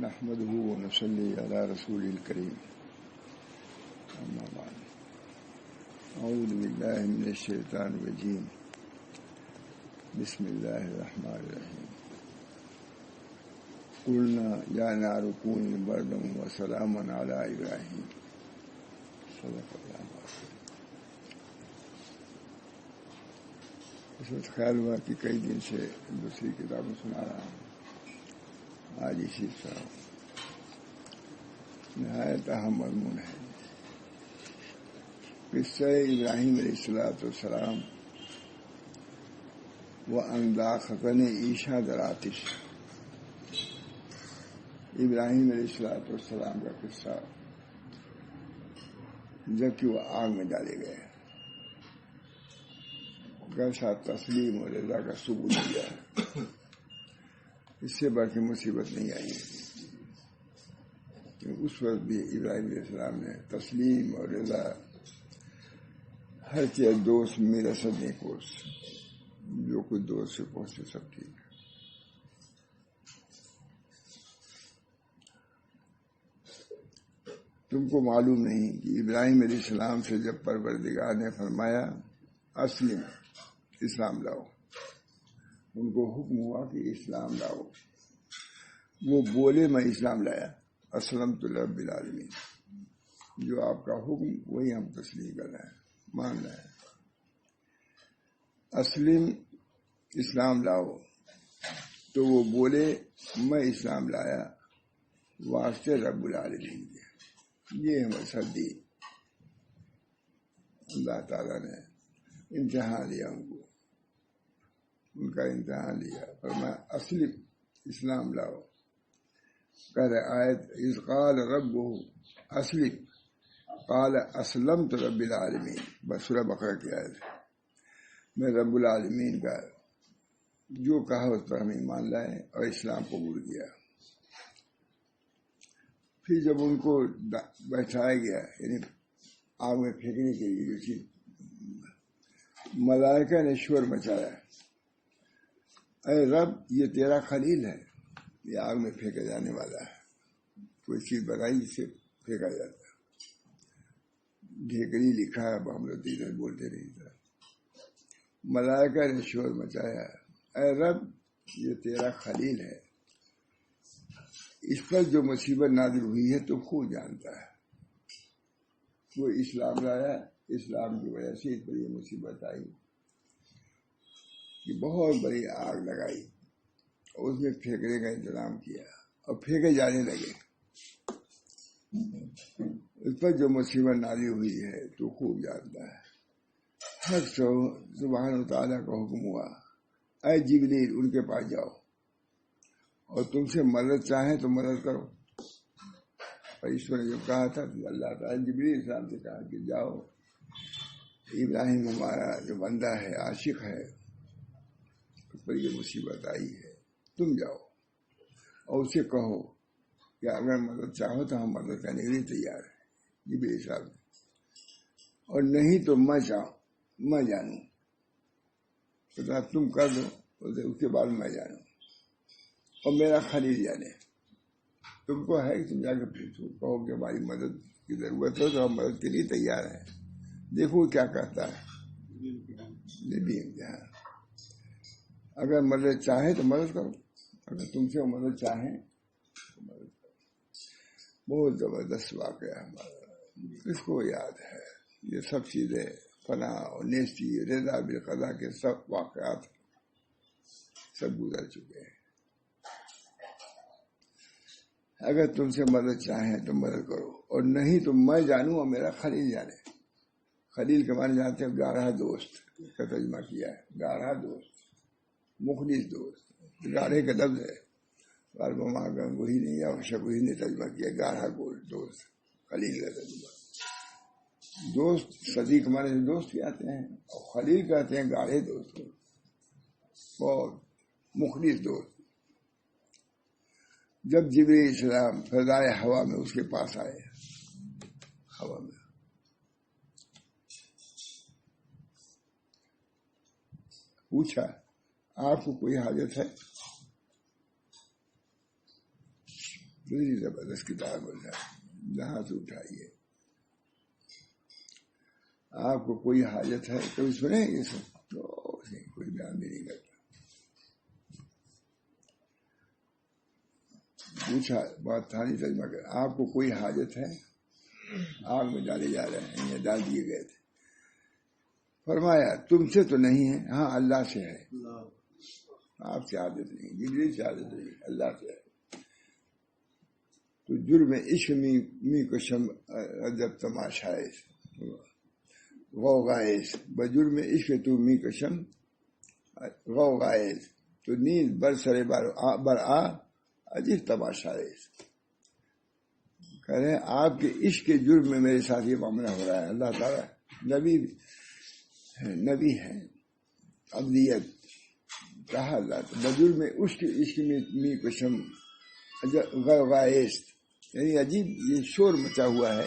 نحمده ونصلي على رسول الكريم اما بعد اعوذ بالله من الشيطان الرجيم بسم الله الرحمن الرحيم قلنا يا نار كوني بردا وسلاما على ابراهيم صدق الله العظيم. اس وقت خیال ہوا کہ کئی دن سے دوسری کتابیں سنا رہا ہوں. آج اسی طرح نہایت اہم مضمون ہے قصہ ابراہیم علیہ السلام و انداختن عیشا در آتش. ابراہیم علیہ السلام کا قصہ جبکہ وہ آگ میں ڈالے گئے، کیسا تسلیم اور رضا کا ثبوت دیا. اس سے بڑھ کے مصیبت نہیں آئی. اس وقت بھی ابراہیم علیہ السلام نے تسلیم اور رضا ہر چیز دوست میرا سب نہیں کوس جو کچھ دوست سے پہنچے سب ٹھیک ہے. تم کو معلوم نہیں کہ ابراہیم علیہ السلام سے جب پروردگار نے فرمایا اسلم اسلام لاؤ، ان کو حکم ہوا کہ اسلام لاؤ، وہ بولے میں اسلام لایا. اسلمت لرب العالمین، جو آپ کا حکم وہی ہم تسلیم کر رہے ہیں، مان رہے ہیں. اسلم اسلام لاؤ تو وہ بولے میں اسلام لایا واسطے رب العالمین کے. یہ ہے مسدی. اللہ تعالیٰ نے امتحان لیا ان کا امتحان لیا. فرمایا اسلم اسلام لاؤ. کہہ رہے آیت اذ قال ربہ اسلم قال اسلمت رب العالمین. بس سورہ بقرہ کی آیت ہے. میں رب العالمین کا جو کہا اس پر ہم ایمان لائے اور اسلام قبول کیا. پھر جب ان کو بیٹھایا گیا یعنی آگ میں پھینکنے کے لیے جو چیز، ملائکہ نے شور مچایا اے رب یہ تیرا خلیل ہے، یہ آگ میں پھینکا جانے والا ہے. کوئی چیز بنائی جسے پھینکا جاتا ہے. ڈھیکڑی لکھا ہے، ہم لوگ ادھر بولتے نہیں تھا. ملائکہ نے شور مچایا اے رب یہ تیرا خلیل ہے، اس پر جو مصیبت نازل ہوئی ہے تو خوب جانتا ہے. وہ اسلام لایا، اسلام کی وجہ سے اس پر یہ مصیبت آئی کہ بہت بڑی آگ لگائی اور اس میں پھینکنے کا انتظام کیا اور پھینکے جانے لگے. اس پر جو مصیبت نازل ہوئی ہے تو خوب جانتا ہے. حق سبحانہ تعالیٰ کا حکم ہوا اے جبریل ان کے پاس جاؤ اور تم سے مدد چاہیں تو مدد کرو. اور اس نے جو کہا تھا تو اللہ تعالیٰ جبریل السلام سے کہا کہ جاؤ ابراہیم ہمارا جو بندہ ہے عاشق ہے اس پر یہ مصیبت آئی ہے، تم جاؤ اور اسے کہو کہ اگر مدد چاہو تو ہم مدد کرنے کے لیے تیار ہیں. جبریل صاحب اور نہیں تو میں جانوں تو تم کر دو اس کے بعد میں جانوں اور میرا خلیل جانے. تم کو ہے کہ تم جا کے پوچھو کہو کہ ہماری مدد کی ضرورت ہو تو ہم مدد کے لیے تیار ہیں. دیکھو کیا کہتا ہے. یہ بھی امتحان. اگر مدد چاہے تو مدد کرو، اگر تم سے وہ مدد چاہیں تو مدد کرو. بہت زبردست واقعہ ہمارا، کس کو یاد ہے؟ یہ سب چیزیں فنا اور نیستی رضا بالقضا کے سب واقعات سب گزر چکے ہیں. اگر تم سے مدد چاہیں تو مدد کرو اور نہیں تو میں جانوں اور میرا خلیل جانے. خلیل کے معنی جانتے ہیں گاڑھا دوست کا ترجمہ کیا ہے. گاڑھا دوست، مخلص دوست. گاڑھے کا لفظ ہے، وہی نہیں یا وہی نے ترجمہ کیا گاڑھا دوست. خلیل کا ترجمہ دوست. صدیق ہمارے دوست کہتے ہیں اور خلیل کہتے ہیں گاڑھے دوست کو، بہت مخلص دوست. جب جبریل السلام فضائے ہوا میں اس کے پاس آئے، ہوا میں پوچھا، آپ کو کوئی حاجت ہے؟ دوسری زبردست کتاب ہے، جہاں سے اٹھائیے. آپ کو کوئی حاجت ہے؟ کبھی سنے یہ سب؟ تو کوئی بیان بھی نہیں کرتا. پوچھا بات تھانی ترجمہ کر، آپ کو کوئی حاجت ہے؟ آگ میں ڈالے جا رہے ہیں یا ڈال دیے گئے تھے. فرمایا تم سے تو نہیں ہے، ہاں اللہ سے ہے. آپ سے عادت نہیں، جبریل سے عادت نہیں، اللہ سے ہے. تو جرم عشق می کشم عجب تماشائے غوغائز، بجرم عشق تو می کشم غوغائز، تو نیند برسرے بر آ عجیب تماشائے. کہہ رہے ہیں آپ کے عشق کے جرم میں میرے ساتھ یہ معاملہ ہو رہا ہے. اللہ تعالیٰ نبی ہے، ابدیت کہا اللہ بجرم عشق میں می کشم غوغائز، یعنی عجیب یہ شور مچا ہوا ہے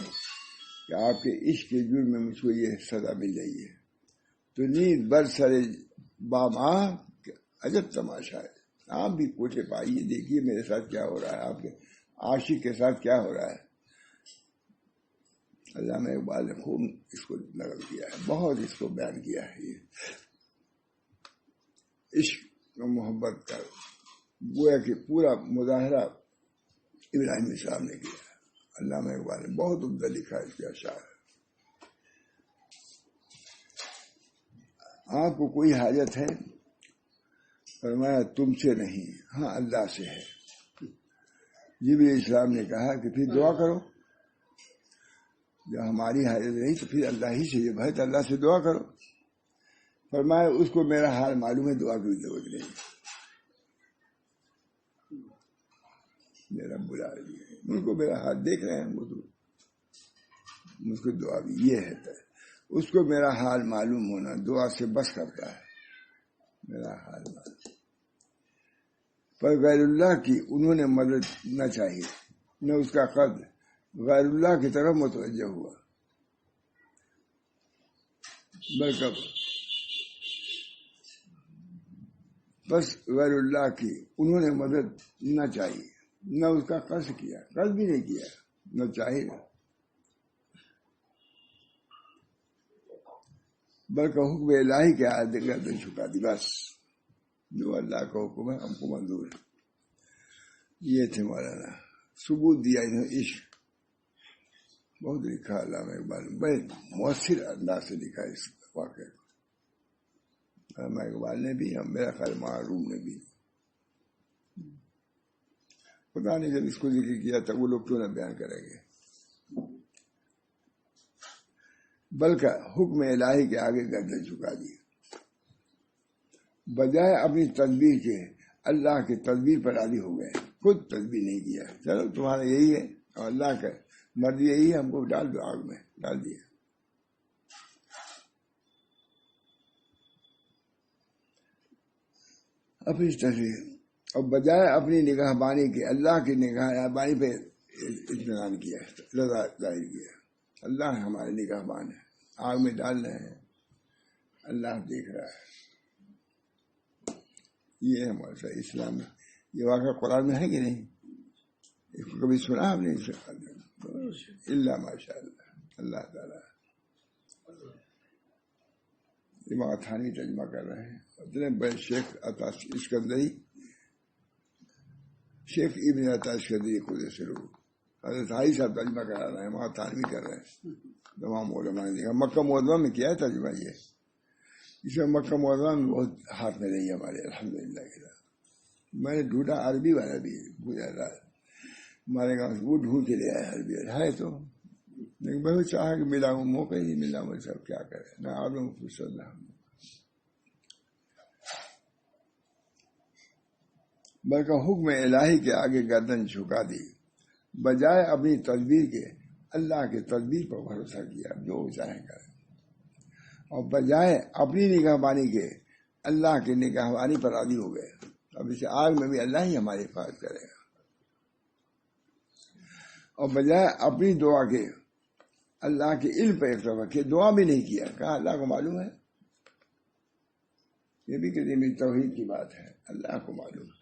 کہ آپ کے عشق کے جرم میں مجھ کو یہ سزا مل رہی ہے. تو نیند برسر بام عجب تماشا ہے. آپ بھی پوچھے پائیے، دیکھیے میرے ساتھ کیا ہو رہا ہے، آپ کے عاشق کے ساتھ کیا ہو رہا ہے. علامہ اقبال نے خوب اس کو نقل کیا ہے، بہت اس کو بیان کیا ہے. یہ عشق و محبت کا گویا کہ پورا مظاہرہ ابراہیم صاحب نے کیا. علامہ اقبال نے بہت عمدہ لکھا اس کے اشعار. آپ کو کوئی حاجت ہے؟ فرمایا تم سے نہیں، ہاں اللہ سے ہے. جبریل اسلام نے کہا کہ پھر دعا کرو. جب ہماری حاجت نہیں تو پھر اللہ ہی سے، جب ہے تو اللہ سے دعا کرو. فرمایا اس کو میرا حال معلوم ہے، دعا کی ضرورت نہیں. میرا بلا رہی ہے، ان کو میرا ہاتھ دیکھ رہے ہیں، وہ تو مجھ کو دعا بھی یہ ہے. اس کو میرا حال معلوم ہونا دعا سے بس کرتا ہے. میرا حال معلوم پر غیر اللہ کی انہوں نے مدد نہ چاہیے، نہ اس کا قد غیر اللہ کی طرف متوجہ ہوا، بلکہ بس غیر اللہ کی انہوں نے مدد نہ چاہیے، نہ اس کا قصد کیا، قصد بھی نہیں کیا، نہ چاہیے، بلکہ حکم الہی کے آدھے گردن جھکا دی. بس جو اللہ کا حکم ہے ہم کو منظور ہے. یہ تھے مولانا، ثبوت دیا انہوں نے عشق. بہت لکھا علامہ اقبال، بڑے مؤثر انداز سے لکھا اس واقعے کو. علامہ اقبال نے بھی، ہم میرا خیال معروم نے بھی. پتا نہیں جب اس کو ذکر کیا تھا وہ لوگ کیوں نہ بیان کریں گے. بلکہ حکم الہی کے آگے گردن جھکا دی، بجائے اپنی تدبیر کے اللہ کی تدبیر پر راضی ہو گئے. خود تدبیر نہیں کیا، چلو تمہارا یہی ہے اور اللہ کا مرضی یہی ہے، ہم کو ڈال دو آگ میں، ڈال دیا. اپنی تدبیر اور بجائے اپنی نگاہ بانی کے اللہ کی نگاہ بانی پہ اطمینان کیا، رضا ظاہر کیا. اللہ ہمارے نگاہ بان ہے، آگ میں ڈال رہے ہیں، اللہ دیکھ رہا ہے. یہ ہے ہمارا اسلام میں. یہ واقعہ قرآن میں ہے کہ نہیں؟ اس کو کبھی سنا ہم نے؟ اللہ ماشاء اللہ. اللہ تعالیٰ امام تھانی ترجمہ کر رہے ہیں. اتنے بڑے شیخ عطا اسکندری، شیخ ابن عطا اسکندری خود سے لوگ حضرت صاحب ترجمہ کرا رہے ہیں، وہاں تھانوی کر رہے ہیں. تمام علماء نے دیکھا. مکہ معظمہ میں کیا ہے ترجمہ یہ. اس میں مکہ معظمہ میں بہت ہاتھ میں رہی ہمارے الحمدللہ کے ساتھ. میں نے ڈھونڈا عربی والا بھی ہمارے گاؤں سے، وہ ڈھونڈ کے لے آیا عربی ہے تو، لیکن میں چاہا کہ ملا ہوں، موقع ہی نہیں ملا. مجھے سب کیا کرے، نہ عالم خوش اللہ. بلکہ حکم الہی کے آگے گردن جھکا دی، بجائے اپنی تدبیر کے اللہ کے تدبیر پر بھروسہ کیا، جو چاہیں کرے. اور بجائے اپنی نگاہ بانی کے اللہ کی نگاہ بانی پر راضی ہو گئے. اب اسے آگ میں بھی اللہ ہی ہماری حفاظت کرے گا. اور بجائے اپنی دعا کے اللہ کے علم پر اکتفا کیا، دعا بھی نہیں کیا، کہا اللہ کو معلوم ہے. یہ بھی کہ میری توحید کی بات ہے، اللہ کو معلوم ہے.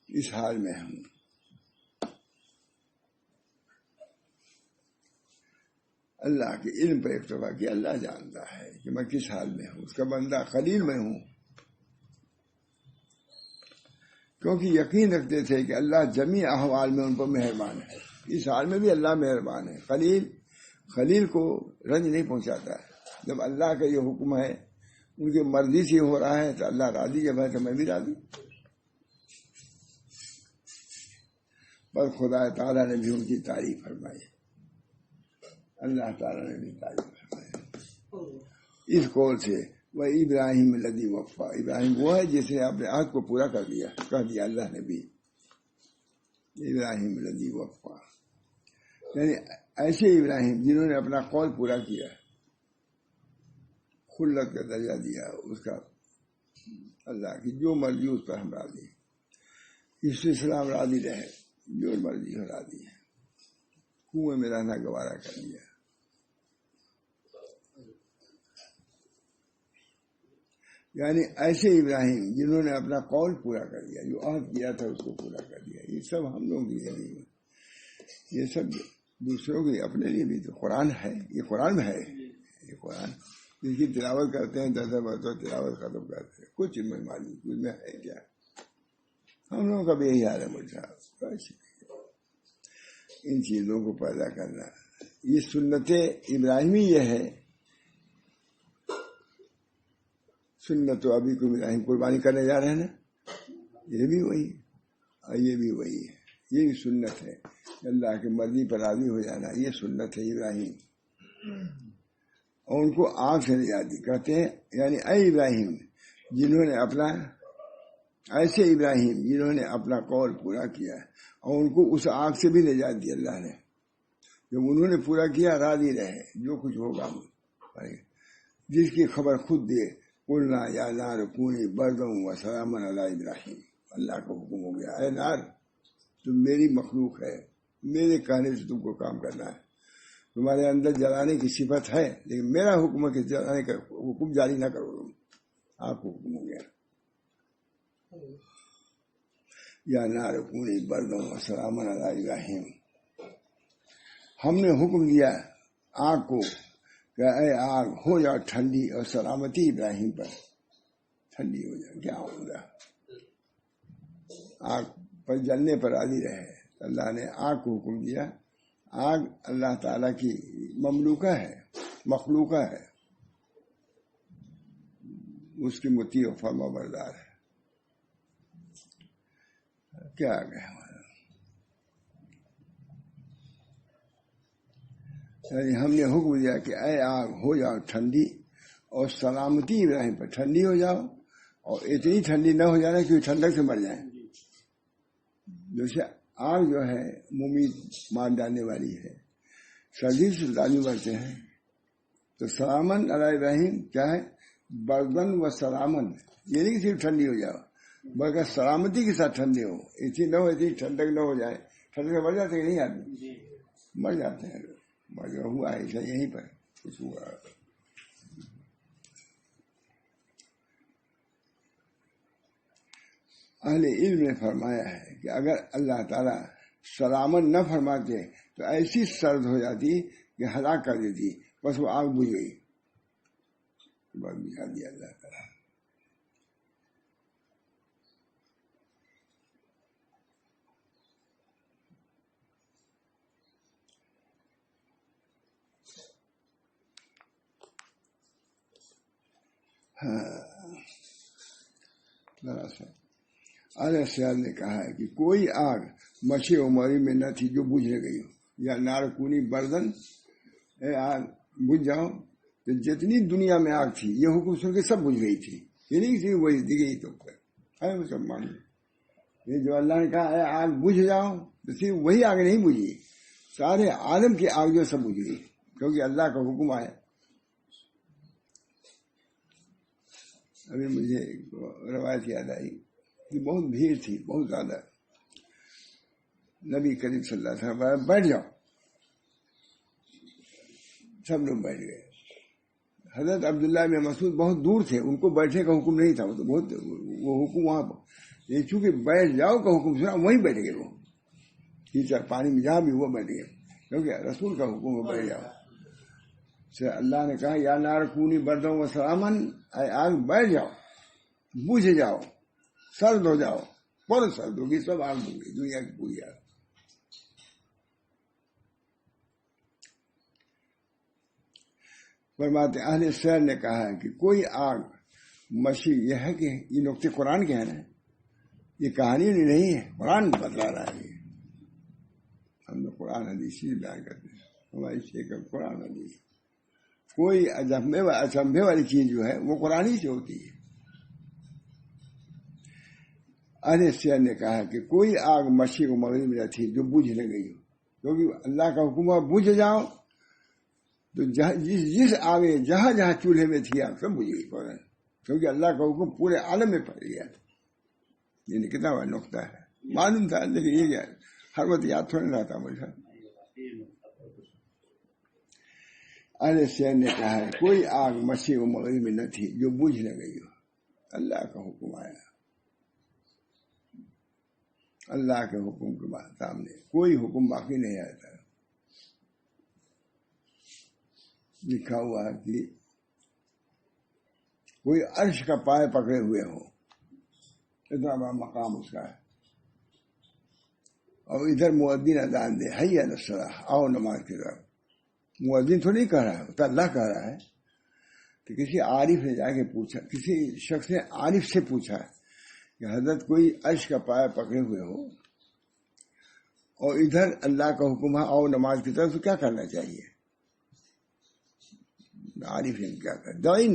اس حال میں ہم اللہ کے علم پر اکتفا کیا. اللہ جانتا ہے کہ میں کس حال میں ہوں، اس کا بندہ خلیل میں ہوں، کیونکہ یقین رکھتے تھے کہ اللہ جمیع احوال میں ان پر مہربان ہے. اس حال میں بھی اللہ مہربان ہے. خلیل کو رنج نہیں پہنچاتا ہے. جب اللہ کا یہ حکم ہے، ان کی مرضی سے ہو رہا ہے تو اللہ راضی، جب ہے تو میں بھی راضی. پر خدا تعالیٰ نے بھی ان کی تعریف فرمائی، اللہ تعالیٰ نے بھی تعریف فرمائی اس قول سے، وہ ابراہیم الذی وفا. ابراہیم وہ ہے جس نے اپنے عہد کو پورا کر دیا، کہہ دیا اللہ نے بھی. ابراہیم الذی وفا یعنی ایسے ابراہیم جنہوں نے اپنا قول پورا کیا، خلت کا درجہ دیا اس کا، اللہ کی جو مرضی اس پر ہم راضی، اس اسلام راضی رہے، جو مرضی ہو راضی ہے. کنویں میں رہنا گوارا کر لیا. یعنی ایسے ابراہیم جنہوں نے اپنا قول پورا کر دیا، جو عہد کیا تھا اس کو پورا کر دیا. یہ سب ہم لوگوں کے لیے، یہ سب دوسروں کے اپنے لیے بھی تو قرآن ہے. یہ قرآن میں ہے. یہ قرآن جس کی تلاوت کرتے ہیں 10 مرتبہ تلاوت ختم کرتے ہیں، کچھ میں معلوم کچھ میں ہے کیا. ہم لوگوں کا بھی یہی حال ہے مجھے. ان چیزوں کو پیدا کرنا، یہ سنت ابراہیمی یہ ہے. سنت تو ابھی کو ابراہیم قربانی کرنے جا رہے ہیں نا، یہ بھی وہی اور یہ بھی وہی ہے. یہ بھی سنت ہے، اللہ کی مرضی پر راضی ہو جانا، یہ سنت ہے ابراہیم. اور ان کو آنکھ سے نجات دی. کہتے ہیں یعنی اے ابراہیم جنہوں نے اپنا، ایسے ابراہیم جنہوں نے اپنا قول پورا کیا اور ان کو اس آنکھ سے بھی نجات دی اللہ نے. جب انہوں نے پورا کیا راضی رہے، جو کچھ ہوگا جس کی خبر خود دے. قلنا یا نار کونی بردا وسلاما علی ابراہیم. اللہ کا حکم ہو گیا، اے نار تم میری مخلوق ہے، میرے کہنے سے تم کو کام کرنا ہے. تمہارے اندر جلانے کی صفت ہے، لیکن میرا حکم ہے کہ جلانے کا حکم جاری نہ کرو. تم آپ کو حکم ہو گیا یا نار کونی بردا وسلاما علی ابراہیم. ہم نے حکم دیا آگ کو کہ اے آگ ہو جا ٹھنڈی اور سلامتی ابراہیم پر، ٹھنڈی ہو جائے. کیا ہوگا؟ آگ پر جلنے پر راضی رہے. اللہ نے آگ کو حکم دیا. آگ اللہ تعالیٰ کی مملوکہ ہے، مخلوقہ ہے، اس کی مطیع و فرما بردار ہے. کیا آگے ہمارا، ہم نے حکم دیا کہ اے آگ ہو جاؤ ٹھنڈی اور سلامتی ابراہیم پر، ٹھنڈی ہو جاؤ اور اتنی ٹھنڈی نہ ہو جانا کہ ٹھنڈک سے مر جائیں. جیسے آگ جو ہے ممید مار ڈالنے والی ہے، سردی سے لازمی مرتے ہیں. تو سلامن علی ابراہیم کیا ہے؟ بردن و سلامن. یہ نہیں کہ صرف ٹھنڈی ہو جاؤ بلکہ سلامتی کے ساتھ ٹھنڈے ہو. اتنی نہ ہو، اتنی ٹھنڈک نہ ہو جائے. ٹھنڈک سے مر جاتے ہیں نہیں آدمی، مر جاتے ہیں. ہوا ایسا یہیں پر کچھ ہوا. اہل علم نے فرمایا ہے کہ اگر اللہ تعالیٰ سلامت نہ فرماتے تو ایسی سرد ہو جاتی کہ ہلاک کر دیتی. بس وہ آگ بجھ گئی، بس بجھا دیا اللہ تعالیٰ. سیال نے کہا ہے کہ کوئی آگ مچھی عمری میں نہ تھی جو بجھ گئی ہو. یا نارکونی بردن، اے آگ بجھ جاؤ. تو جتنی دنیا میں آگ تھی یہ حکم سن کے سب بجھ گئی تھی. یہ نہیں کہ وہی دی گئی تو مسلمان، یہ جو اللہ نے کہا اے آگ بجھ جاؤ تو صرف وہی آگ نہیں بجھی، سارے عالم کی آگ جو سب بجھ گئی، کیونکہ اللہ کا حکم آیا. ابھی مجھے روایت یاد آئی کہ بہت بھیڑ تھی، بہت زیادہ. نبی کریم صلی اللہ علیہ وسلم بیٹھ جاؤ، سب لوگ بیٹھ گئے. حضرت عبداللہ بن مسعود بہت دور تھے، ان کو بیٹھنے کا حکم نہیں تھا. وہ تو بہت وہ حکم وہاں پر، لیکن چونکہ بیٹھ جاؤ کا حکم سنا وہیں بیٹھ گئے. وہ کیچڑ پانی میں جہاں بھی وہ بیٹھ گئے، کیونکہ رسول کا حکم ہے بیٹھ جاؤ. سے اللہ نے کہا یا نار کونی بردم و سلامن، اے آگ بیٹھ جاؤ، بجھ جاؤ، سرد ہو جاؤ، پر سرد ہوگی، سب آگ ہوگی، دنیا کی پوری آگ۔ فرماتے اہل سیر نے کہا ہے کہ کوئی آگ مشی، یہ ہے کہ یہ نقطے قرآن کے ہیں نا، یہ کہانی نہیں ہے، قرآن بتلا رہا ہے۔ ہم لوگ قرآن حدیث ہی بیان کرتے ہیں، ہماری شیخ قرآن حدیث۔ کوئی اچنبھے والی چیز جو ہے وہ قرآن ہی سے ہوتی ہے۔ اہل سیر نے کہا کہ کوئی آگ مشرق و مغرب میں نہ تھی جو بجھ نہ گئی ہو، کیونکہ اللہ کا حکم ہے بجھ جاؤ، تو جس آگ جہاں جہاں چولہے میں تھی آگ سب بجھ گئی فوراً، کیونکہ اللہ کا حکم پورے عالم میں پڑ گیا۔ یعنی کتنا بڑا نقطہ ہے، معلوم تھا لیکن یہ کیا ہر وقت یاد تھوڑا نہ رہتا مجھے۔ اہل سیر نے کہا ہے کوئی آگ مشرق و مغرب میں نہ تھی جو بجھ نہ گئی ہو، اللہ کا حکم آیا، اللہ کے حکم کے بعد سامنے کوئی حکم باقی نہیں آتا۔ لکھا ہوا ہے کہ کوئی عرش کا پائے پکڑے ہوئے ہو، اتنا بڑا مقام اس کا ہے، اور ادھر مؤذن اذان دے حی علی الصلاۃ، آؤ نماز کی طرف۔ مؤذن تو نہیں کہہ رہا ہے، تو اللہ کہہ رہا ہے کہ کسی عارف نے جا کے پوچھا، کسی شخص نے عارف سے پوچھا کہ حضرت کوئی عرش کا پائے پکڑے ہوئے ہو اور ادھر اللہ کا حکم ہے آؤ نماز کی طرف، تو کیا کرنا چاہیے؟ عارف نے کیا کہا، دائن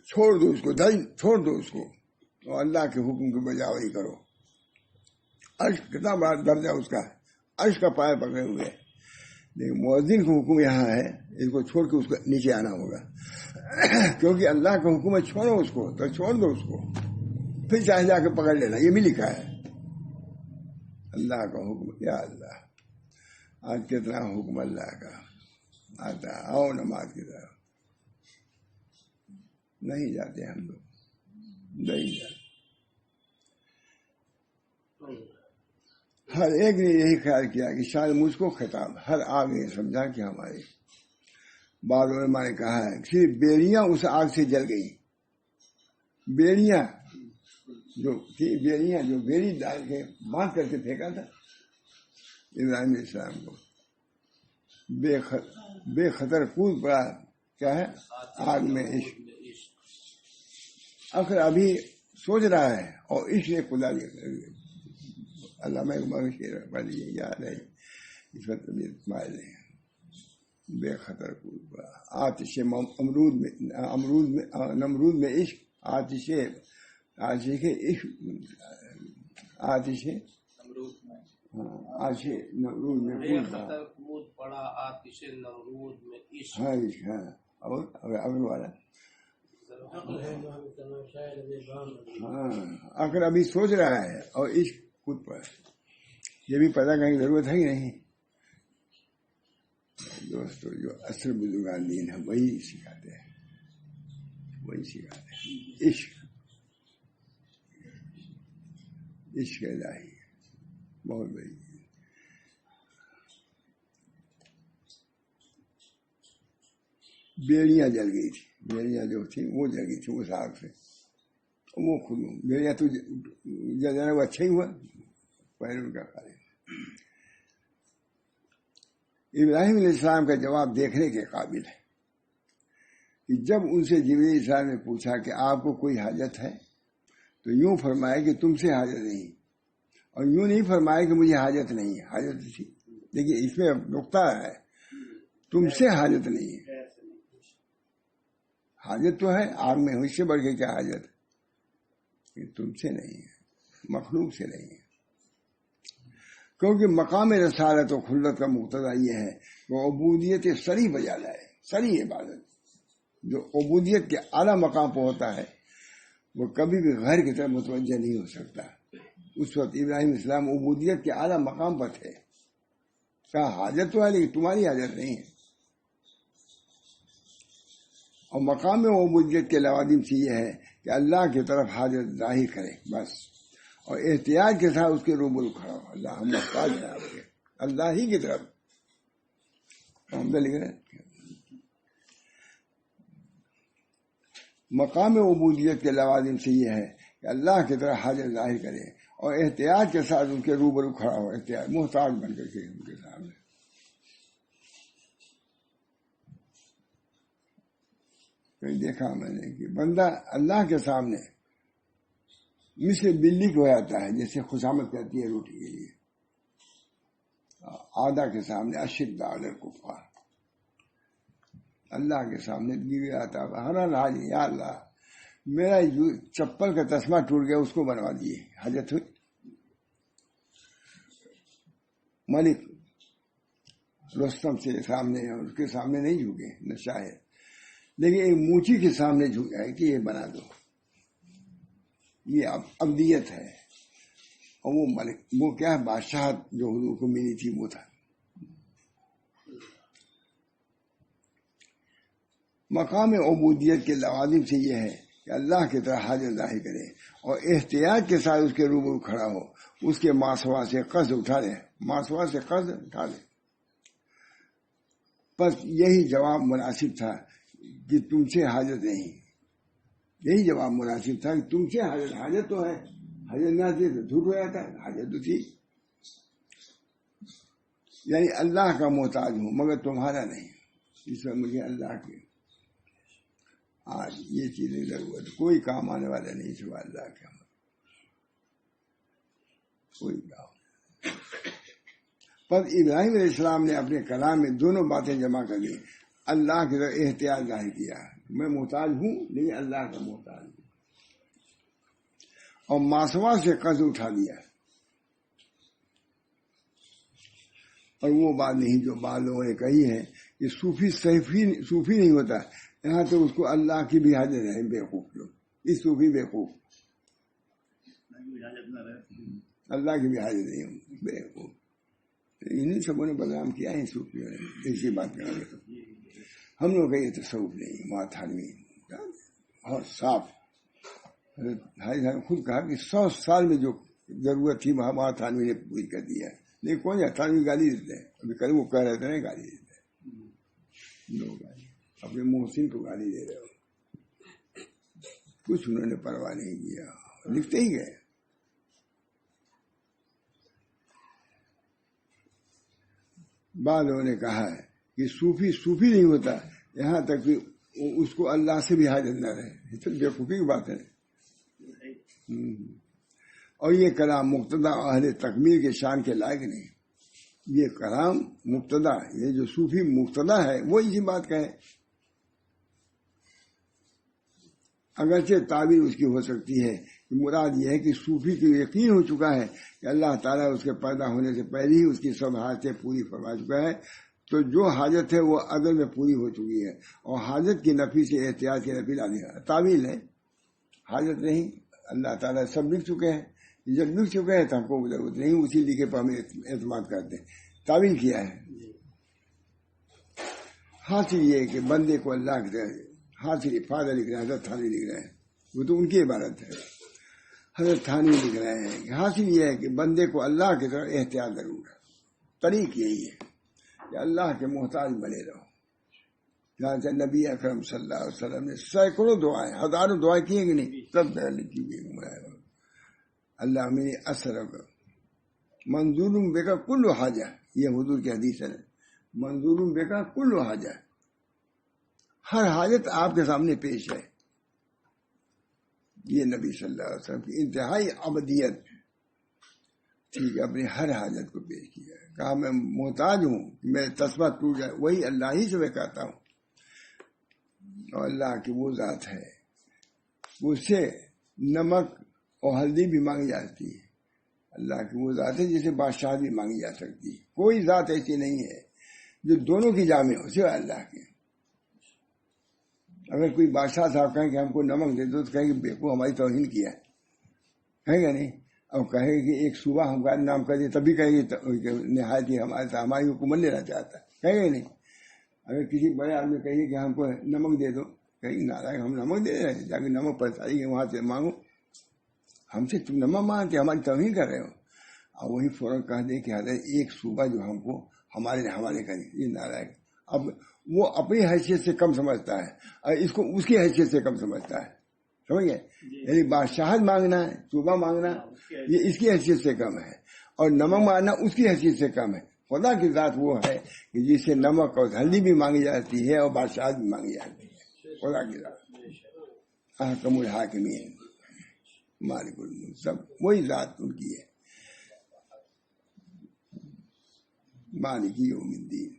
چھوڑ دو اس کو، دائن چھوڑ دو اس کو، اور اللہ کے حکم کی بجا وہی کرو۔ عرش کتنا بڑا درجہ اس کا ہے، عرش کا پائے پکڑے ہوئے، لیکن مؤذن کا حکم یہاں ہے اس کو چھوڑ کے اس کو نیچے آنا ہوگا، کیونکہ اللہ کا حکم ہے چھوڑو اس کو، تو چھوڑ دو اس کو، پھر چاہے جا کے پکڑ لینا، یہ بھی لکھا ہے۔ اللہ کا حکم، یا اللہ آج کتنا حکم اللہ کا آتا ہے، آؤ نماز کی طرف، نہیں جاتے ہم لوگ، نہیں جاتے۔ ہر ایک نے یہی خیال کیا کہ شاید مجھ کو خطاب، ہر آگ نے سمجھا کہ ہمارے بعض علماء نے کہا ہے صرف بیڑیاں اس آگ سے جل گئی، بیڑیاں جو تھی، بیڑیاں جو بیڑی ڈال کے باندھ کر کے پھینکا تھا ابراہیم علیہ السلام کو، بے خطر کود پڑا، کیا ہے آگ میں عشق، آخر ابھی سوچ رہا ہے اور عشق نے خدا لیا۔ علامہ اقبال پڑھ لیجیے، یاد ہے اس وقت طبیعت مائل ہے، بے خطر کود پڑا آتش نمرود میں عشق، آتش عشق، آتش نمرود میں کود پڑا، آتش نمرود میں عشق، ہاں عشق، ہاں، اور اگر والا ہاں آخر ابھی سوچ رہا ہے اور عشق خود پر، یہ بھی پتا کرنے کی ضرورت ہے ہی نہیں۔ دوستو جو اصل بزرگان دین ہے وہی سکھاتے ہیں، وہی سکھاتے ہیں، عشق، عشق الہی بہت بڑی۔ بیڑیاں جل گئی تھی، بیڑیاں جو تھی وہ جل گئی تھی اس آگ سے، وہ خود بیڑیاں تو جلنا وہ اچھا ہی ہوا، پہلے کا خالی۔ ابراہیم علیہ السلام کا جواب دیکھنے کے قابل ہے کہ جب ان سے جبریل علیہ السلام نے پوچھا کہ آپ کو کوئی حاجت ہے، تو یوں فرمایا کہ تم سے حاجت نہیں، اور یوں نہیں فرمایا کہ مجھے حاجت نہیں ہے، حاجت تھی، لیکن اس میں نقطہ ہے، تم سے حاجت نہیں ہے، حاجت تو ہے آگ میں، اس سے بڑھ کے کیا حاجت ہے، تم سے نہیں ہے، مخلوق سے نہیں ہے، کیونکہ مقام رسالت و خلت کا مقتضا یہ ہے وہ عبودیت سری بجا لائے، سری عبادت جو عبودیت کے اعلیٰ مقام پہ ہوتا ہے وہ کبھی بھی غیر کی طرف متوجہ نہیں ہو سکتا۔ اس وقت ابراہیم اسلام عبودیت کے اعلیٰ مقام پر تھے، کہا حاجت تو ہے لیکن تمہاری حاجت نہیں ہے، اور مقام عبودیت کے لوازم سے یہ ہے کہ اللہ کی طرف حاجت ظاہر کرے بس، اور احتیاط کے ساتھ اس کے روبرو کھڑا ہو، اللہ ہم محتاج ہیں آپ کے، اللہ ہی کی طرف، لکھ رہے ہیں مقام عبودیت کے لوازم سے یہ ہے کہ اللہ کی طرح حاضر ظاہر کرے اور احتیاط کے ساتھ ان کے روبرو کھڑا ہو، احتیاط محتاج بن کر کے ان کے سامنے. دیکھا میں نے کہ بندہ اللہ کے سامنے مثل بلی کو جاتا ہے، جیسے خوشامد کرتی ہے روٹی کے لیے. آدھا کے سامنے اشداء علی الکفار، اللہ کے سامنے گر آتا ہے ہر حاجی، یا اللہ میرا چپل کا تسمہ ٹوٹ گیا اس کو بنوا دیے. حاجت ہوئی. ملک رستم سے سامنے اس کے سامنے نہیں جھکے نہ شاہد، لیکن ایک موچی کے سامنے جھکا ہے کہ یہ بنا دو. یہ ابدیت ہے. اور وہ ملک وہ کیا ہے، بادشاہت جو حضور کو ملی تھی وہ تھا. مقام عبودیت کے لوازم سے یہ ہے کہ اللہ کی طرح حاضر ظاہر کرے اور احتیاط کے ساتھ اس کے روبرو کھڑا ہو، اس کے ماسوا سے قرض اٹھا لے، ماسوا سے قرض اٹھا لے. بس یہی جواب مناسب تھا کہ تم سے حاجت نہیں. یہی جواب مناسب تھا کہ تم سے حاجت تو ہے، حاجت نہ تھی تو جھوٹ ہو جاتا ہے. حاجت تو تھی، یعنی اللہ کا محتاج ہوں مگر تمہارا نہیں. اس میں مجھے اللہ کی آج یہ چیزیں ضرورت، کوئی کام آنے والا نہیں سوا اللہ کا، کوئی کام. پر ابراہیم علیہ السلام نے اپنے کلام میں دونوں باتیں جمع کر دی. اللہ کی طرف احتیاط ظاہر کیا، میں محتاج ہوں لیکن اللہ کا محتاج ہوں، اور ماسوا سے قرض اٹھا دیا. اور وہ بات نہیں جو بعض لوگوں نے کہی ہے کہ صوفی نہیں ہوتا، یہاں تو اس کو اللہ کی بھی حاجت ہے. بیوقوف لوگ، اس صوفی بیوقوف، اللہ کی بھی حاجت نہیں ہوں، بیوقوف. انہیں سبوں نے بدنام کیا ہے صوفیوں نے. ایسی بات کریں گے ہم لوگ کا یہ تصوف نہیں. وہاں تھانوی اور صاف خود کہا کہ 100 سال میں جو ضرورت تھی وہاں تھانوی نے پوری کر دیا. لیکن کون جا تھانوی گالی دیتے ہیں، ابھی کل وہ کہہ رہے تھے نا گالی دیتے ہیں. لوگ اپنے محسن کو گالی دے رہے ہو، کچھ انہوں نے پرواہ نہیں کیا، لکھتے ہی گئے. بعض لوگوں نے کہا ہے کہ صوفی نہیں ہوتا یہاں تک کہ اس کو اللہ سے بھی حاجت نہ رہے. یہ بیوقوفی کی بات ہے. اور یہ کلام مقتدا اہل تکمیل کے شان کے لائق نہیں. یہ کلام مقتدا، یہ جو صوفی مقتدا ہے وہ اسی بات کا ہے. اگرچہ تعبیر اس کی ہو سکتی ہے کہ مراد یہ ہے کہ صوفی کو یقین ہو چکا ہے کہ اللہ تعالیٰ اس کے پیدا ہونے سے پہلے ہی اس کی سب حاجتیں پوری فرما چکا ہے، تو جو حاجت ہے وہ ازل میں پوری ہو چکی ہے، اور حاجت کی نفی سے احتیاط کی نفی لانے کا تعویل ہے. حاجت نہیں، اللہ تعالیٰ سب لکھ چکے ہیں. جب لکھ چکے ہیں تو ہم کو ضرورت نہیں اسی لکھے پر ہم اعتماد کرتے ہیں. تعویل کیا ہے. حاصل یہ ہے کہ بندے کو اللہ کی طرح حاصل فائدہ لکھ رہے ہیں. حضرت تھانوی لکھ رہے ہیں، وہ تو ان کی عبارت ہے. حضرت تھانوی لکھ رہے ہیں کہ حاصل یہ ہے کہ بندے کو اللہ کی طرف احتیاط ضرور ہے. طریق یہی ہے کہ اللہ کے محتاج بنے رہو. جہاں سے نبی اکرم صلی اللہ علیہ وسلم نے سینکڑوں دعائیں، ہزاروں دعائیں کی ہیں کہ نہیں، سب لکھی ہوئی. اللہ میری اثر منظور بے کا کل حاجہ، یہ حضور کی حدیث ہے. منظور بے کا کل حاجہ، ہر حاجت آپ کے سامنے پیش ہے. یہ نبی صلی اللہ علیہ وسلم کی انتہائی ابدیت ٹھیک ہے، اپنی ہر حاجت کو پیش کیا. کہا میں محتاج ہوں کہ میرے تسبیح ٹوٹ جائے، وہی اللہ ہی سے میں کہتا ہوں. اور اللہ کی وہ ذات ہے اس سے نمک اور ہلدی بھی مانگی جاتی ہے. اللہ کی وہ ذات ہے جسے بادشاہ بھی مانگی جا سکتی ہے. کوئی ذات ایسی نہیں ہے جو دونوں کی جامع ہو سوائے اللہ کے. اگر کوئی بادشاہ صاحب کہیں کہ ہم کو نمک دے دو تو کہیں کہ بیکو ہماری توہین کیا ہے، کہیں گے نہیں. اب کہے کہ ایک صوبہ ہم کا نام کر دے تبھی کہیں گے نہایت ہی ہماری حکومت لینا چاہتا ہے، کہیں گے نہیں. اگر کسی بڑے آدمی کہیے کہ ہم کو نمک دے دو، کہیں ناراض ہم نمک دے رہے ہیں، جا کے نمک پہنچائی گے وہاں سے مانگو، ہم سے تم نمک مانگتے ہماری توہین کر رہے ہو. اور وہی فوراً کہہ دے کہ حضرت ایک صوبہ جو ہم کو ہمارے حوالے کریں، یہ ناراض اب وہ اپنی حیثیت سے کم سمجھتا ہے اور اس کو اس کی حیثیت سے کم سمجھتا ہے. سمجھ گئے؟ یعنی بادشاہت مانگنا ہے، صوبہ مانگنا، یہ اس کی حیثیت سے کم ہے، اور نمک مانگنا اس کی حیثیت سے کم ہے. خدا کی ذات وہ ہے کہ جس سے نمک اور ہلدی بھی مانگی جاتی ہے اور بادشاہت بھی مانگی جاتی ہے. خدا کی ذات احکم الحاکمین مالک الملک، سب وہی ذات ان کی ہے. مالک یوم الدین،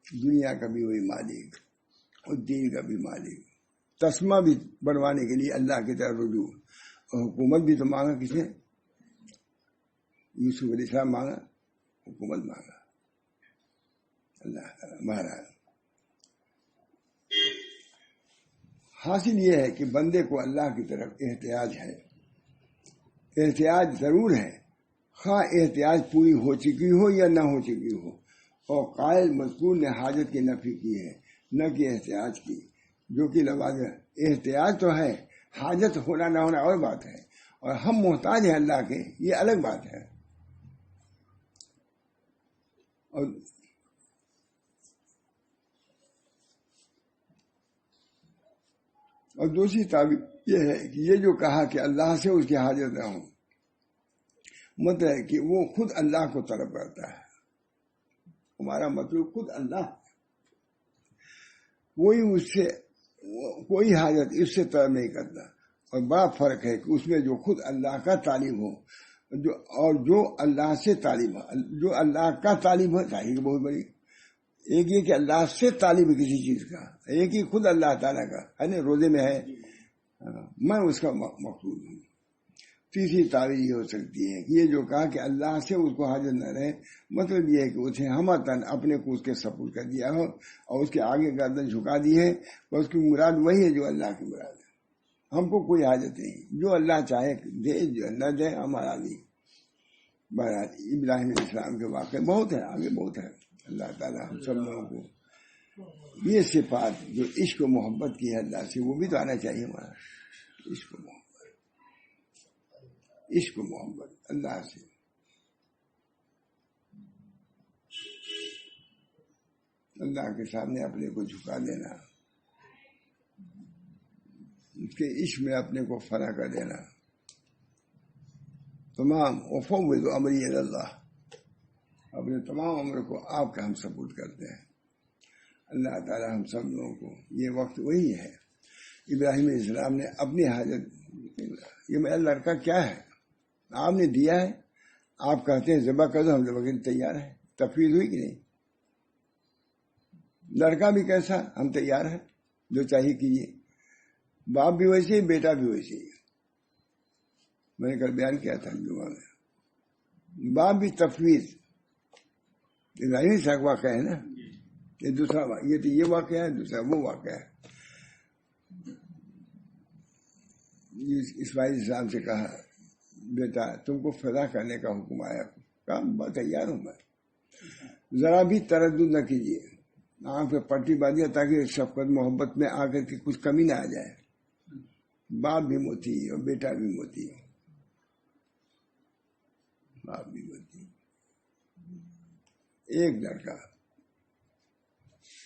دنیا کا بھی وہی مالک اور دین کا بھی مالک. تسمہ بھی بنوانے کے لیے اللہ کی طرف رجوع، اور حکومت بھی تو مانگا کس نے؟ یوسف علیہ السلام مانگا، حکومت مانگا اللہ تعالیٰ. مہاراج حاصل یہ ہے کہ بندے کو اللہ کی طرف احتیاج ہے، احتیاج ضرور ہے، خواہ احتیاج پوری ہو چکی ہو یا نہ ہو چکی ہو. اور قائل مذکور نے حاجت کی نفی کی ہے، نہ کہ احتیاج کی، جو کہ لواز ہے. احتیاج تو ہے، حاجت ہونا نہ ہونا اور بات ہے، اور ہم محتاج ہیں اللہ کے، یہ الگ بات ہے. اور دوسری تعبیر یہ ہے کہ یہ جو کہا کہ اللہ سے اس کی حاجت نہ ہو، مطلب ہے کہ وہ خود اللہ کو طلب کرتا ہے. ہمارا مطلب خود اللہ، کوئی اس سے کوئی حاجت اس سے طلب نہیں کرتا. اور بڑا فرق ہے کہ اس میں جو خود اللہ کا طالب ہو اور جو اللہ سے طالب ہو. جو اللہ کا طالب ہو تاریخ بہت بڑی، ایک یہ کہ اللہ سے طالب ہے کسی چیز کا، ایک ہی خود اللہ تعالیٰ کا ہے نا. روزے میں ہے میں اس کا مقصود ہوں. تیسری تعبیر یہ ہو سکتی ہے کہ یہ جو کہا کہ اللہ سے اس کو حاجت نہ رہے، مطلب یہ ہے کہ اسے ہمتن اپنے کو اس کے سپرد کر دیا ہو اور اس کے آگے گردن جھکا دی ہے. اور اس کی مراد وہی ہے جو اللہ کی مراد ہے. ہم کو کوئی حاجت نہیں، جو اللہ چاہے دے، جو نہ دے ہمارا نہیں. بہرحال ابراہیم علیہ السلام کے واقعے بہت ہے، آگے بہت ہے. اللہ تعالیٰ ہم سب لوگوں کو یہ صفات جو عشق و محبت کی ہے اللہ سے، وہ بھی تو آنا چاہیے ہمارا. عشق و محبت، عشق و محبت اللہ سے. اللہ کے سامنے اپنے کو جھکا دینا، اس کے عشق میں اپنے کو فنا کر دینا. تمام وفوض امری الی اللہ، اپنے تمام عمر کو آپ کا ہم سپورٹ کرتے ہیں. اللہ تعالیٰ ہم سب لوگوں کو، یہ وقت وہی ہے. ابراہیم علیہ السلام نے اپنی حاجت، یہ میرا لڑکا کیا ہے آپ نے دیا ہے، آپ کہتے ہیں ذبح کر دو، ہم ذبح کے لیے تیار ہیں. تفویض ہوئی کہ نہیں؟ لڑکا بھی کیسا، ہم تیار ہیں، جو چاہیے کیجیے. باپ بھی ویسے ہی، بیٹا بھی ویسے ہی. میں نے کل بیان کیا تھا جمعہ میں. باپ بھی تفویض، ابراہیم سے واقعہ ہے نا. یہ دوسرا، یہ تو یہ واقعہ ہے، دوسرا وہ واقعہ ہے. اسماعیل السلام سے کہا بیٹا تم کو فدا کرنے کا حکم آیا، کہا میں تیار ہوں. میں ذرا بھی تردد نہ کیجیے، آنکھ پہ پٹی باندھیے تاکہ شفقت محبت میں آ کر کے کچھ کمی نہ آ جائے. باپ بھی موتی اور بیٹا بھی موتی، باپ بھی موتی. ایک لڑکا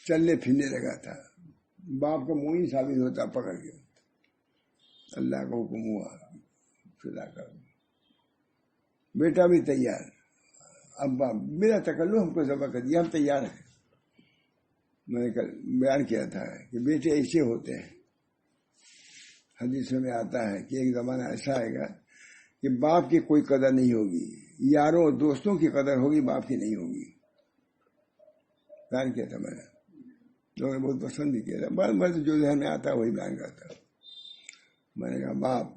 چلنے پھرنے لگا تھا، باپ کا منہ ہی ثابت ہوتا پکڑ کے. اللہ کا حکم ہوا فدا کر. بیٹا بھی تیار، ابا میرا تکلف ہم کو ذبح کر دیا، ہم تیار ہیں. میں نے کل بیان کیا تھا کہ بیٹے ایسے ہوتے ہیں. حدیثوں میں آتا ہے کہ ایک زمانہ ایسا آئے گا کہ باپ کی کوئی قدر نہیں ہوگی، یاروں اور دوستوں کی قدر ہوگی، باپ کی نہیں ہوگی. بیان کیا تھا میں نے، لوگوں نے بہت پسند بھی کیا تھا. بس جو ذہن میں آتا ہے وہی بیان کرتا. میں نے کہا باپ،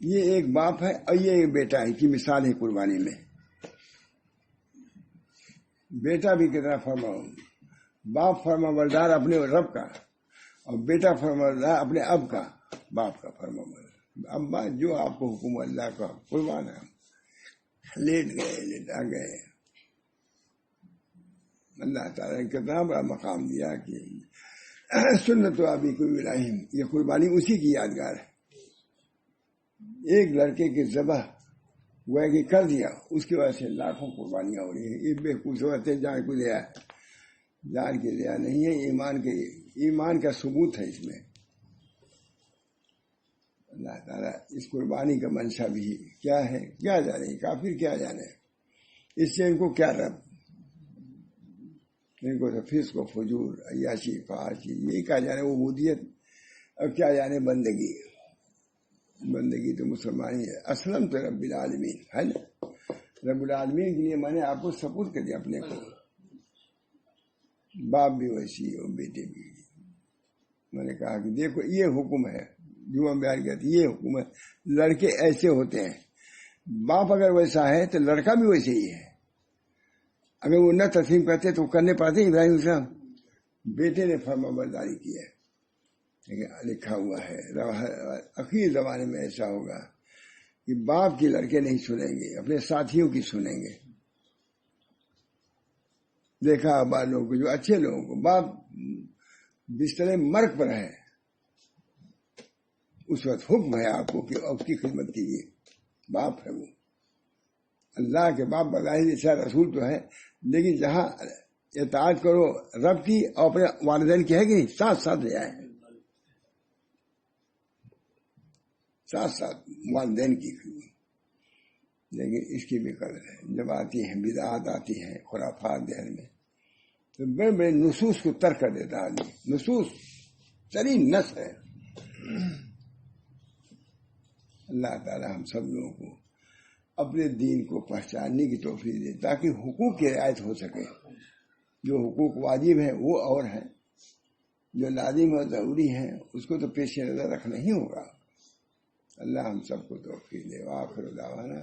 یہ ایک باپ ہے اور یہ ایک بیٹا ہے کی مثال ہے قربانی میں. بیٹا بھی کتنا فرما، باپ فرما بردار اپنے رب کا، اور بیٹا فرما بردار اپنے اب کا. باپ کا فرما بردار، ابا جو آپ کو حکم اللہ کا قربان ہے. لیٹ گئے، لیٹا گئے. اللہ تعالیٰ نے کتنا بڑا مقام دیا کہ سنت ابی کو ابراہیم، یہ قربانی اسی کی یادگار ہے. ایک لڑکے کی ذبح وہ کہ کر دیا، اس کی وجہ سے لاکھوں قربانیاں ہو رہی ہیں. یہ بے خوش ہوتے جہاں کو دیا ہے. جان کی ریا نہیں ہے، ایمان کا ثبوت ہے اس میں۔ اللہ تعالیٰ اس قربانی کا منشا بھی کیا ہے کیا جانے، کافر کیا جانے، اس سے ان کو کیا رب، ان کو تو فسق و فجور، عیاشی فحاشی یہی کہا جانے، عبودیت، اور کیا جانے بندگی۔ بندگی تو مسلمانی ہے۔ اسلم تو رب العالمین ہے نا، رب العالمین کے لیے میں نے آپ کو سپورٹ کر دیا اپنے کو۔ باپ بھی ویسی اور بیٹے بھی۔ میں نے کہا کہ دیکھو یہ حکم ہے، جو ہم بیان کہتے یہ حکم ہے، لڑکے ایسے ہوتے ہیں، باپ اگر ویسا ہے تو لڑکا بھی ویسے ہی ہے۔ اگر وہ نہ تسلیم کرتے تو کرنے پاتے ابراہیم السلام، بیٹے نے فرما برداری کی ہے۔ لکھا ہوا ہے اخیر زمانے میں ایسا ہوگا کہ باپ کی لڑکے نہیں سنیں گے، اپنے ساتھیوں کی سنیں گے۔ دیکھا آباد لوگوں کو، جو اچھے لوگوں کو باپ بستر مرگ پر ہے، اس وقت حکم ہے آپ کو کہ آپ کی خدمت کیجیے، باپ ہے وہ۔ اللہ کے باپ بظاہر ایسا رسول تو ہے، لیکن جہاں اطاعت کرو رب کی اور اپنے والدین کی ہے کہ نہیں، ساتھ ساتھ لے آئے، ساتھ ساتھ والدین کی خدمت۔ لیکن اس کی بھی قدر ہے، جب آتی ہیں بدعات، آتی ہیں خرافات ذہن میں، تو بڑے بڑے نصوص کو ترک کر دیتا آدمی۔ نصوص ترین نص ہے۔ اللہ تعالی ہم سب لوگوں کو اپنے دین کو پہچاننے کی توفیق دے، تاکہ حقوق کی رعایت ہو سکے۔ جو حقوق واجب ہیں وہ اور ہیں، جو لازم اور ضروری ہیں اس کو تو پیش نظر رکھنا ہی ہوگا۔ اللہ ہم سب کو توفیق دے۔ وآخر دعوانا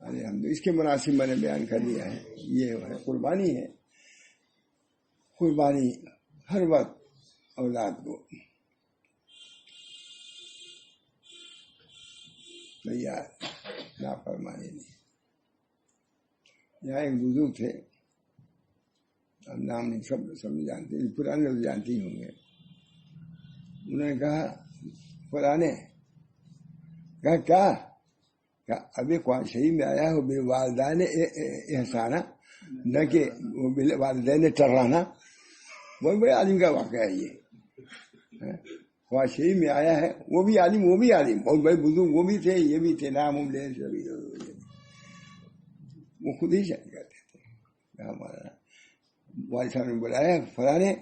الحمد۔ اس کے مناسب میں نے بیان کر دیا ہے، یہ ہے قربانی ہے۔ قربانی ہر وقت اولاد کو تیار، نافرمانی نہیں۔ یہاں ایک بزرگ تھے، اب نام نہیں، سب جانتے، پرانے لوگ جانتے ہی ہوں گے۔ انہوں نے کہا پرانے کیا ابھی قرآن شریف میں آیا ہے بالوالدین احسانہ، نہ کہ والدین ٹرانا۔ بہت بڑے عالم کا واقعہ ہے یہ، قرآن شریف میں آیا ہے۔ وہ بھی عالم، وہ بھی عالم، بہت بڑے بزرگ وہ بھی تھے، یہ بھی تھے، نام لے سبھی وہ خود ہی شاید کرتے تھے۔ ہمارا والد صاحب نے بلایا فلانے،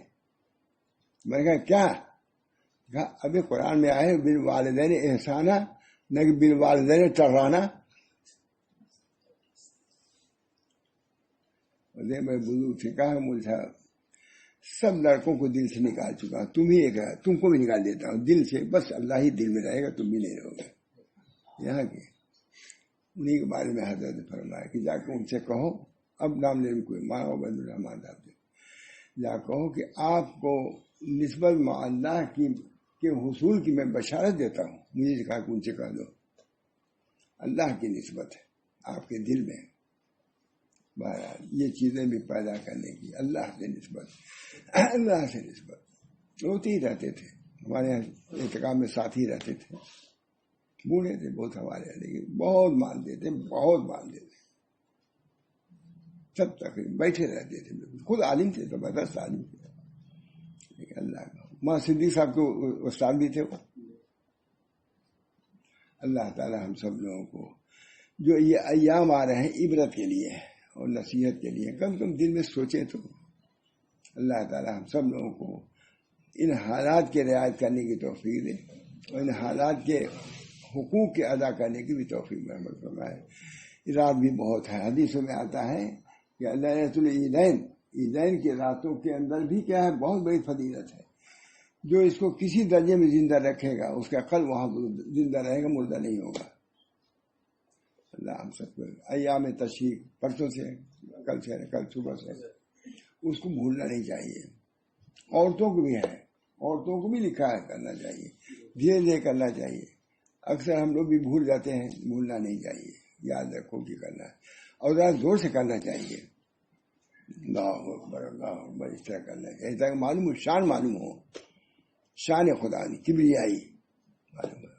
میں نے کہا کیا؟ ابھی قرآن میں آیا ہے بالوالدین احسانہ، نہ کہ بالوالدین ٹرانا۔ میں بزرگ سے کہا مول صاحب سب لڑکوں کو دل سے نکال چکا، تم ہی ایک ہے، تم کو بھی نکال دیتا ہوں دل سے، بس اللہ ہی دل میں رہے گا، تم بھی نہیں رہو گے۔ یہاں کے انہیں کے بارے میں حضرت نے فرمایا کہ جا کے ان سے کہو، اب نام لینے کوئی ماں عبد الرحمان صاحب سے جا کہو کہ آپ کو نسبت اللہ کے حصول کی میں بشارت دیتا ہوں۔ مجھے کہا کہ ان سے کہہ دو اللہ کی نسبت ہے آپ کے دل میں، بہرحال یہ چیزیں بھی پیدا کرنے کی اللہ سے نسبت، اللہ سے نسبت ہوتے ہی رہتے تھے۔ ہمارے یہاں اعتکاف میں ساتھی رہتے تھے، بوڑھے تھے بہت ہمارے یہاں، لیکن بہت مانتے تھے، بہت مانتے تھے، سب تقریباً بیٹھے رہتے تھے، خود عالم تھے، زبردست عالم تھے۔ لیکن اللہ کا ماں صدیق صاحب کے استاد بھی تھے وہ۔ اللہ تعالی ہم سب لوگوں کو جو یہ ایام آ رہے ہیں عبرت کے لیے اور نصیحت کے لیے، کم کم دل میں سوچے تو اللہ تعالی ہم سب لوگوں کو ان حالات کی رعایت کرنے کی توفیق دے، اور ان حالات کے حقوق کے ادا کرنے کی بھی توفیق محمد فرمائے۔ رات بھی بہت ہے، حدیثوں میں آتا ہے کہ لیلۃ العیدین، عیدین کی راتوں کے اندر بھی کیا ہے، بہت بڑی فضیلت ہے۔ جو اس کو کسی درجے میں زندہ رکھے گا اس کا قلب وہاں زندہ رہے گا، مردہ نہیں ہوگا۔ اللہ ہم سب کو ایام تشریق پرسوں سے، کل صبح سے اس کو بھولنا نہیں چاہیے۔ عورتوں کو بھی ہے، عورتوں کو بھی لکھا ہے کرنا چاہیے، دھیرے دھیرے کرنا چاہیے۔ اکثر ہم لوگ بھی بھول جاتے ہیں، بھولنا نہیں چاہیے، یاد رکھو کہ کرنا ہے، اور ذرا زور سے کرنا چاہیے۔ اللہ اکبر اللہ اکبر، اس طرح کرنا چاہیے تاکہ معلوم ہو، شان معلوم ہو، شان خدا کی کبریائی معلوم ہے۔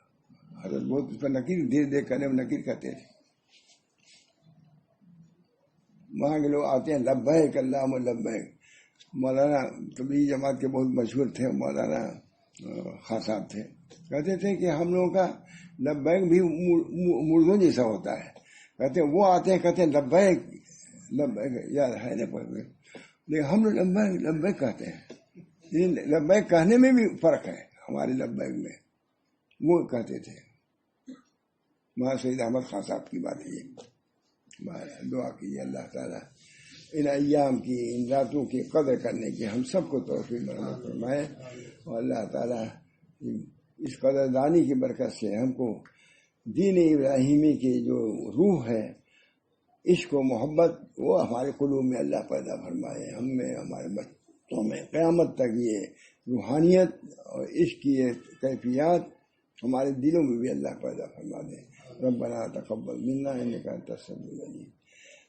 حضرت بہت اس پر نکیر دیر دیر کرنے میں نکیر کرتے تھے۔ وہاں کے لوگ آتے ہیں لبیک اللہم لبیک، مولانا تبلیغی جماعت کے بہت مشہور تھے، مولانا خان صاحب تھے، کہتے تھے کہ ہم لوگوں کا لبیک بھی مردوں جیسا ہوتا ہے. کہتے ہیں وہ آتے ہیں کہتے ہیں لبیک لبیک یار ہے نا پڑھ، لیکن ہم لوگ لبیک لبیک کہتے ہیں. لبیک کہنے میں بھی فرق ہے ہمارے لبیک میں. وہ کہتے تھے ماں سید احمد خان صاحب کی بات ہے. دعا کیجیے اللہ تعالیٰ ان ایام کی، ان راتوں کی قدر کرنے کی ہم سب کو توفیق عطا فرمائے، اور اللہ تعالیٰ اس قدردانی کی برکت سے ہم کو دین ابراہیمی کی جو روح ہے، عشق و محبت، وہ ہمارے قلوب میں اللہ پیدا فرمائے. ہم میں، ہمارے بچوں میں قیامت تک یہ روحانیت اور عشق کی یہ کیفیات ہمارے دلوں میں بھی اللہ پیدا فرما دے. ربنا تقبل منا انک انت السمیع العلیم،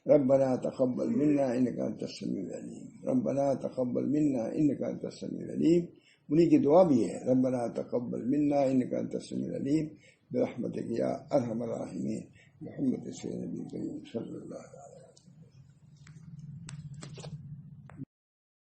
ربنا تقبل منا انک انت السمیع العلیم، ربنا تقبل منا انک انت السمیع العلیم. انہیں کی دعا بھی ہے، ربنا تقبل منا انک انت السمیع العلیم برحمتک یا ارحم الراحمین. محمد سے نبی کریم صلی اللہ علیہ وسلم.